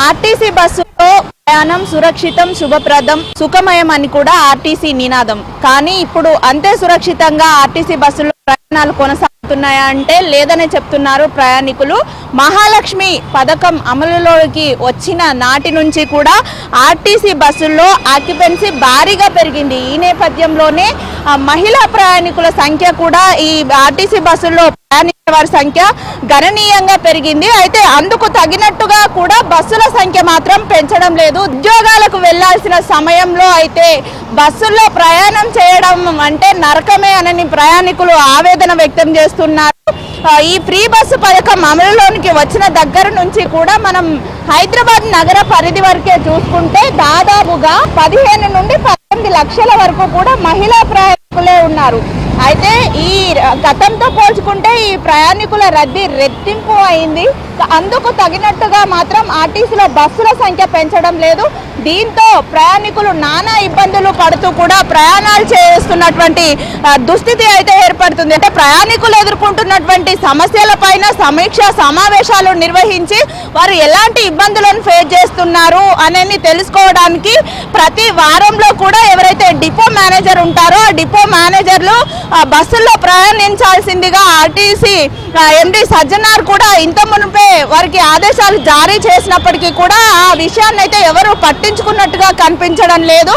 RTC బస్సులో ప్రయాణం సురక్షితం, శుభప్రదం, సుఖమయం అని కూడా ఆర్టీసీ నినాదం. కానీ ఇప్పుడు అంతే సురక్షితంగా ఆర్టీసీ బస్సులో ప్రయాణాలు కొనసాగుతున్నాయా అంటే లేదనే చెప్తున్నారు ప్రయాణికులు. మహాలక్ష్మి పథకం అమలులోకి వచ్చిన నాటి నుంచి కూడా ఆర్టీసీ బస్సుల్లో ఆక్యుపెన్సీ భారీగా పెరిగింది. ఈ నేపథ్యంలోనే మహిళా ప్రయాణికుల సంఖ్య కూడా ఈ ఆర్టీసీ బస్సుల్లో ప్రయాణించే వారి సంఖ్య గణనీయంగా పెరిగింది. అయితే అందుకు తగినట్టుగా కూడా బస్సుల సంఖ్య మాత్రం పెంచడం లేదు. ఉద్యోగాలకు వెళ్లాల్సిన సమయంలో అయితే బస్సుల్లో ప్రయాణం చేయడం అంటే నరకమే అని ప్రయాణికులు ఆవేదన వ్యక్తం చేస్తున్నారు. ఈ ఫ్రీ బస్సు పథకం అమలులోనికి వచ్చిన దగ్గర నుంచి కూడా మనం హైదరాబాద్ నగర పరిధి వరకే చూసుకుంటే దాదాపుగా 15 నుండి 18 లక్షల వరకు కూడా మహిళా ప్రయాణికులే ఉన్నారు. అయితే ఈ గతంతో పోల్చుకుంటే ఈ ప్రయాణికుల రద్దీ రెట్టింపు అయింది. అందుకు తగినట్టుగా మాత్రం ఆర్టీసీలో బస్సుల సంఖ్య పెంచడం లేదు. దీంతో ప్రయాణికులు నానా ఇబ్బందులు పడుతూ కూడా ప్రయాణాలు చేస్తున్నటువంటి దుస్థితి అయితే ఏర్పడుతుంది. అంటే ప్రయాణికులు ఎదుర్కొంటున్నటువంటి సమస్యలపైన సమీక్ష సమావేశాలు నిర్వహించి వారు ఎలాంటి ఇబ్బందులను ఫేస్ చేస్తున్నారు అనేది తెలుసుకోవడానికి ప్రతి వారంలో కూడా ఎవరైతే డిపో మేనేజర్ ఉంటారో ఆ డిపో మేనేజర్లు బస్సుల్లో ప్రయాణించాల్సిందిగా ఆర్టీసీ ఎండి సజ్జనార్ కూడా ఇంత మునిపే వారికి ఆదేశాలు జారీ చేసినప్పటికీ కూడా ఆ విషయాన్ని అయితే ఎవరు పట్టించుకున్నట్టుగా కనిపించడం లేదు.